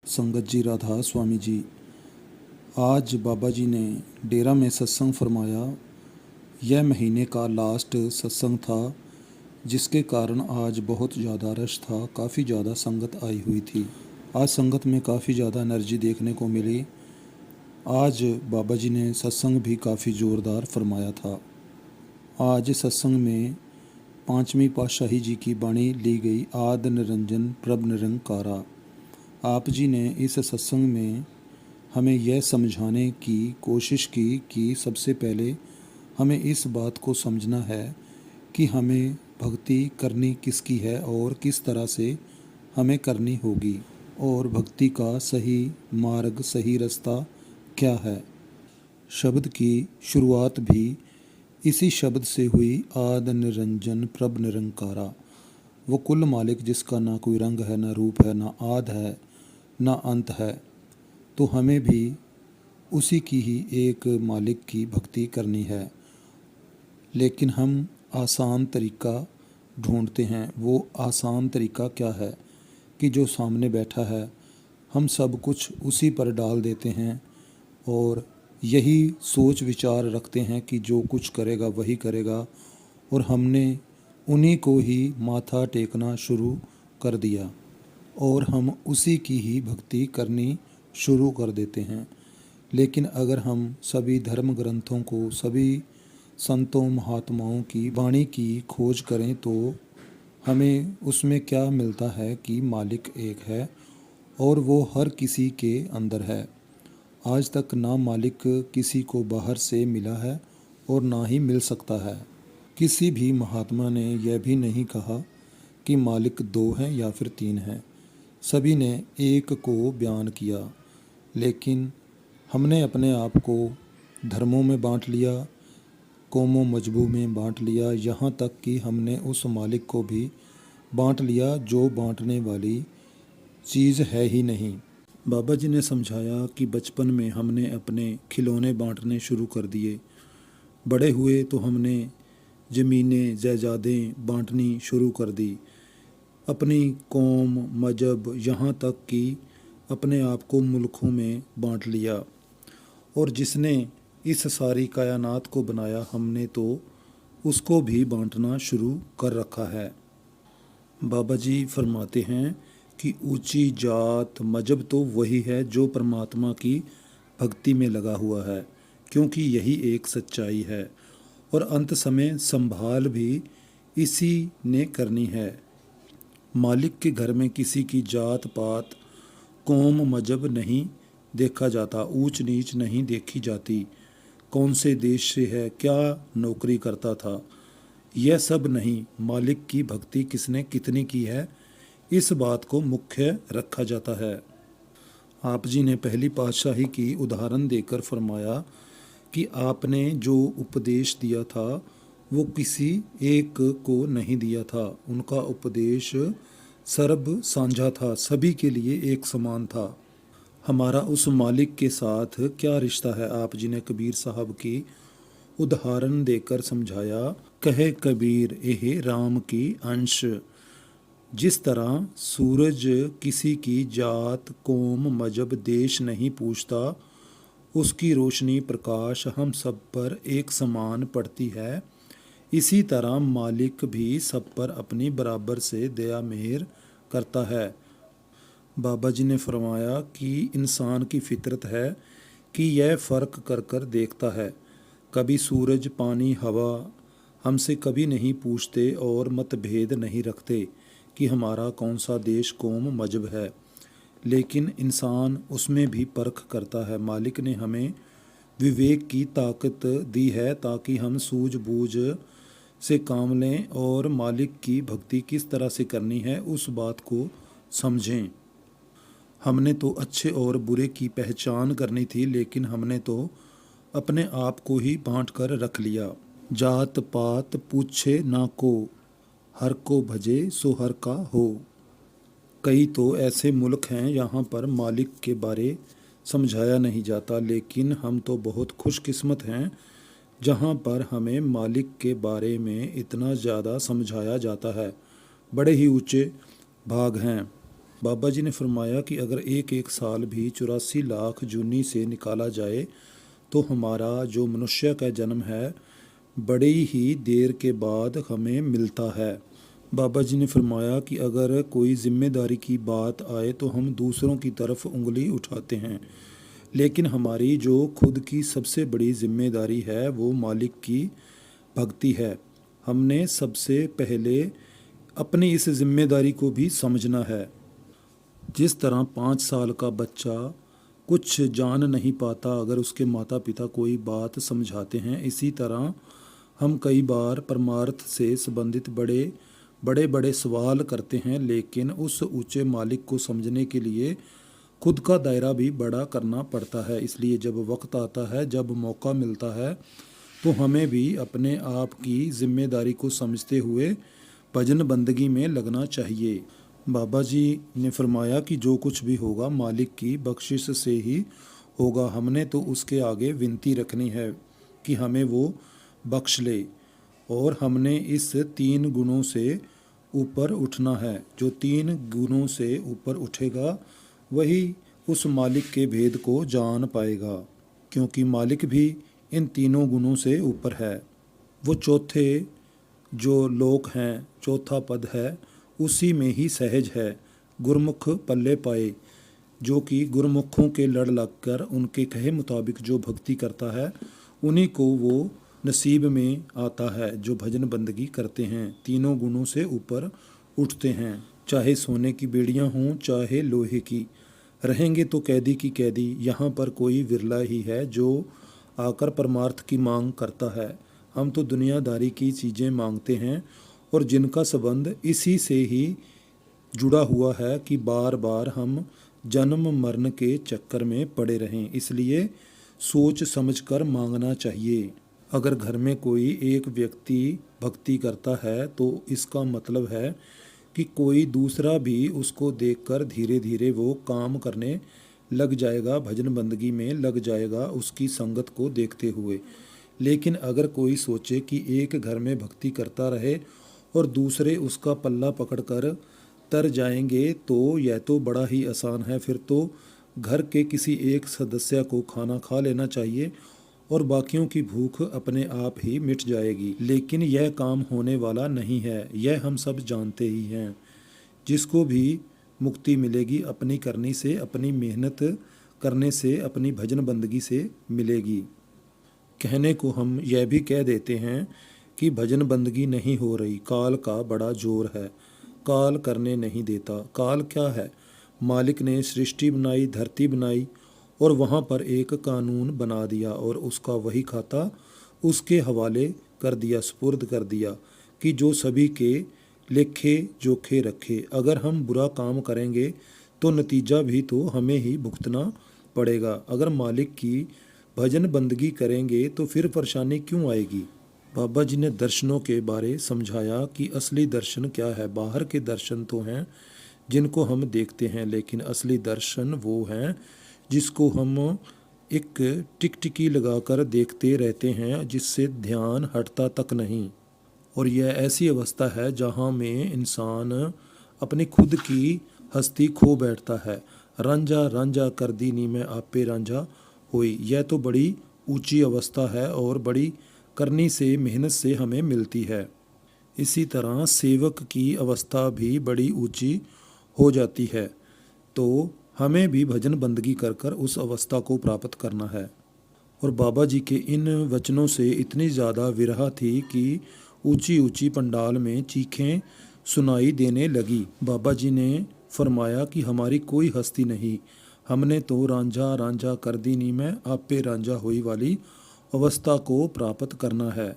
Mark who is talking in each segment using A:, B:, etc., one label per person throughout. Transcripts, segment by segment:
A: संगत जी, राधा स्वामी जी। आज बाबा जी ने डेरा में सत्संग फरमाया। यह महीने का लास्ट सत्संग था, जिसके कारण आज बहुत ज़्यादा रश था। काफ़ी ज़्यादा संगत आई हुई थी। आज संगत में काफ़ी ज़्यादा एनर्जी देखने को मिली। आज बाबा जी ने सत्संग भी काफ़ी ज़ोरदार फरमाया था। आज सत्संग में पाँचवीं पातशाही जी की बाणी ली गई, आद निरंजन प्रभ निरंकारा। आप जी ने इस सत्संग में हमें यह समझाने की कोशिश की कि सबसे पहले हमें इस बात को समझना है कि हमें भक्ति करनी किसकी है और किस तरह से हमें करनी होगी, और भक्ति का सही मार्ग, सही रास्ता क्या है। शब्द की शुरुआत भी इसी शब्द से हुई, आद निरंजन प्रभ निरंकारा। वो कुल मालिक जिसका ना कोई रंग है, ना रूप है, ना आद है, ना अंत है। तो हमें भी उसी की ही एक मालिक की भक्ति करनी है। लेकिन हम आसान तरीका ढूंढते हैं। वो आसान तरीका क्या है कि जो सामने बैठा है हम सब कुछ उसी पर डाल देते हैं और यही सोच विचार रखते हैं कि जो कुछ करेगा वही करेगा, और हमने उन्हीं को ही माथा टेकना शुरू कर दिया और हम उसी की ही भक्ति करनी शुरू कर देते हैं। लेकिन अगर हम सभी धर्म ग्रंथों को, सभी संतों महात्माओं की वाणी की खोज करें तो हमें उसमें क्या मिलता है कि मालिक एक है और वो हर किसी के अंदर है। आज तक ना मालिक किसी को बाहर से मिला है और ना ही मिल सकता है। किसी भी महात्मा ने यह भी नहीं कहा कि मालिक दो हैं या फिर तीन हैं। सभी ने एक को बयान किया। लेकिन हमने अपने आप को धर्मों में बांट लिया, कौमों मजबू में बांट लिया, यहाँ तक कि हमने उस मालिक को भी बांट लिया जो बांटने वाली चीज़ है ही नहीं। बाबा जी ने समझाया कि बचपन में हमने अपने खिलौने बांटने शुरू कर दिए। बड़े हुए तो हमने ज़मीनें जायदादें बांटनी शुरू कर दी, अपनी कौम मजहब, यहाँ तक कि अपने आप को मुल्कों में बांट लिया। और जिसने इस सारी कायनात को बनाया हमने तो उसको भी बांटना शुरू कर रखा है। बाबा जी फरमाते हैं कि ऊंची जात मजहब तो वही है जो परमात्मा की भक्ति में लगा हुआ है, क्योंकि यही एक सच्चाई है, और अंत समय संभाल भी इसी ने करनी है। मालिक के घर में किसी की जात पात, कौम मजहब नहीं देखा जाता, ऊंच नीच नहीं देखी जाती, कौन से देश से है, क्या नौकरी करता था, यह सब नहीं। मालिक की भक्ति किसने कितनी की है, इस बात को मुख्य रखा जाता है। आप जी ने पहली पातशाही की उदाहरण देकर फरमाया कि आपने जो उपदेश दिया था वो किसी एक को नहीं दिया था। उनका उपदेश सर्व साझा था, सभी के लिए एक समान था। हमारा उस मालिक के साथ क्या रिश्ता है। आप जी ने कबीर साहब की उदाहरण देकर समझाया, कहे कबीर एह राम की अंश। जिस तरह सूरज किसी की जात, कौम, मजहब, देश नहीं पूछता, उसकी रोशनी प्रकाश हम सब पर एक समान पड़ती है, इसी तरह मालिक भी सब पर अपनी बराबर से दया मेहर करता है। बाबा जी ने फरमाया कि इंसान की फितरत है कि यह फ़र्क कर कर देखता है। कभी सूरज, पानी, हवा हमसे कभी नहीं पूछते और मतभेद नहीं रखते कि हमारा कौन सा देश, कौम, मजहब है, लेकिन इंसान उसमें भी परख करता है। मालिक ने हमें विवेक की ताकत दी है ताकि हम सूझबूझ से काम लें और मालिक की भक्ति किस तरह से करनी है उस बात को समझें। हमने तो अच्छे और बुरे की पहचान करनी थी, लेकिन हमने तो अपने आप को ही बांट कर रख लिया। जात पात पूछे ना को, हर को भजे सो हर का हो। कई तो ऐसे मुल्क हैं यहाँ पर मालिक के बारे समझाया नहीं जाता, लेकिन हम तो बहुत खुशकिस्मत हैं जहाँ पर हमें मालिक के बारे में इतना ज़्यादा समझाया जाता है। बड़े ही ऊंचे भाग हैं। बाबा जी ने फरमाया कि अगर एक एक साल भी 84 लाख जूनी से निकाला जाए तो हमारा जो मनुष्य का जन्म है बड़ी ही देर के बाद हमें मिलता है। बाबा जी ने फरमाया कि अगर कोई जिम्मेदारी की बात आए तो हम दूसरों की तरफ उंगली उठाते हैं, लेकिन हमारी जो खुद की सबसे बड़ी जिम्मेदारी है वो मालिक की भक्ति है। हमने सबसे पहले अपनी इस जिम्मेदारी को भी समझना है। जिस तरह 5 साल का बच्चा कुछ जान नहीं पाता अगर उसके माता पिता कोई बात समझाते हैं, इसी तरह हम कई बार परमार्थ से संबंधित बड़े बड़े बड़े सवाल करते हैं, लेकिन उस ऊंचे मालिक को समझने के लिए खुद का दायरा भी बड़ा करना पड़ता है। इसलिए जब वक्त आता है, जब मौका मिलता है, तो हमें भी अपने आप की जिम्मेदारी को समझते हुए भजन बंदगी में लगना चाहिए। बाबा जी ने फरमाया कि जो कुछ भी होगा मालिक की बख्शिश से ही होगा। हमने तो उसके आगे विनती रखनी है कि हमें वो बख्श ले, और हमने इस 3 गुणों से ऊपर उठना है। जो 3 गुणों से ऊपर उठेगा वही उस मालिक के भेद को जान पाएगा, क्योंकि मालिक भी इन तीनों गुणों से ऊपर है। वो चौथे जो लोक हैं, चौथा पद है, उसी में ही सहज है। गुरमुख पल्ले पाए, जो कि गुरमुखों के लड़ लगकर उनके कहे मुताबिक जो भक्ति करता है उन्हीं को वो नसीब में आता है जो भजन बंदगी करते हैं, तीनों गुणों से ऊपर उठते हैं। चाहे सोने की बेड़ियां हों चाहे लोहे की, रहेंगे तो कैदी की कैदी। यहाँ पर कोई विरला ही है जो आकर परमार्थ की मांग करता है। हम तो दुनियादारी की चीज़ें मांगते हैं और जिनका संबंध इसी से ही जुड़ा हुआ है कि बार बार हम जन्म मरण के चक्कर में पड़े रहें। इसलिए सोच समझकर मांगना चाहिए। अगर घर में कोई एक व्यक्ति भक्ति करता है तो इसका मतलब है कि कोई दूसरा भी उसको देखकर धीरे धीरे वो काम करने लग जाएगा, भजन बंदगी में लग जाएगा उसकी संगत को देखते हुए। लेकिन अगर कोई सोचे कि एक घर में भक्ति करता रहे और दूसरे उसका पल्ला पकड़कर तर जाएंगे तो यह तो बड़ा ही आसान है। फिर तो घर के किसी एक सदस्य को खाना खा लेना चाहिए और बाकियों की भूख अपने आप ही मिट जाएगी। लेकिन यह काम होने वाला नहीं है, यह हम सब जानते ही हैं। जिसको भी मुक्ति मिलेगी अपनी करनी से, अपनी मेहनत करने से, अपनी भजन बंदगी से मिलेगी। कहने को हम यह भी कह देते हैं कि भजन बंदगी नहीं हो रही, काल का बड़ा जोर है, काल करने नहीं देता। काल क्या है? मालिक ने सृष्टि बनाई, धरती बनाई और वहाँ पर एक कानून बना दिया और उसका वही खाता उसके हवाले कर दिया, सुपुर्द कर दिया कि जो सभी के लेखे जोखे रखे। अगर हम बुरा काम करेंगे तो नतीजा भी तो हमें ही भुगतना पड़ेगा। अगर मालिक की भजन बंदगी करेंगे तो फिर परेशानी क्यों आएगी? बाबा जी ने दर्शनों के बारे समझाया कि असली दर्शन क्या है। बाहर के दर्शन तो हैं जिनको हम देखते हैं, लेकिन असली दर्शन वो हैं जिसको हम एक टिकटिकी लगाकर देखते रहते हैं, जिससे ध्यान हटता तक नहीं। और यह ऐसी अवस्था है जहाँ में इंसान अपनी खुद की हस्ती खो बैठता है। रांझा रांझा कर दीनी में आपे रांझा हुई, यह तो बड़ी ऊंची अवस्था है और बड़ी करनी से, मेहनत से हमें मिलती है। इसी तरह सेवक की अवस्था भी बड़ी ऊंची हो जाती है। तो हमें भी भजन बंदगी कर कर उस अवस्था को प्राप्त करना है। और बाबा जी के इन वचनों से इतनी ज़्यादा विरह थी कि ऊंची ऊंची पंडाल में चीखें सुनाई देने लगी। बाबा जी ने फरमाया कि हमारी कोई हस्ती नहीं, हमने तो रांझा रांझा कर दीनी में आपे रांझा हुई वाली अवस्था को प्राप्त करना है।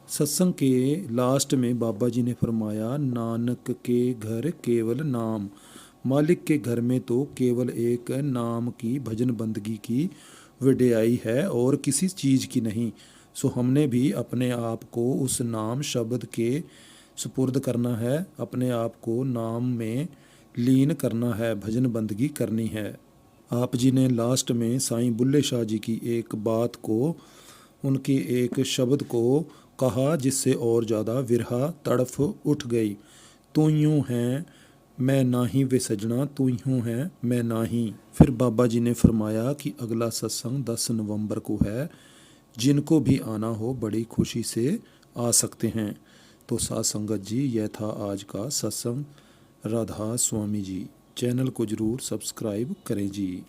A: सत्संग के लास्ट में बाबा जी ने फरमाया, नानक के घर केवल नाम। मालिक के घर में तो केवल एक नाम की भजन बंदगी की वडियाई है और किसी चीज़ की नहीं। सो हमने भी अपने आप को उस नाम शब्द के सुपुर्द करना है, अपने आप को नाम में लीन करना है, भजन बंदगी करनी है। आप जी ने लास्ट में साईं बुल्ले शाह जी की एक बात को, उनके एक शब्द को कहा जिससे और ज़्यादा विरह तड़फ उठ गई। तू यूँ है मैं नाही वे सजना तू यूं है मैं नाही। फिर बाबा जी ने फरमाया कि अगला सत्संग 10 नवंबर को है, जिनको भी आना हो बड़ी खुशी से आ सकते हैं। तो साथ संगत जी, यह था आज का सत्संग। राधा स्वामी जी। चैनल को ज़रूर सब्सक्राइब करें जी।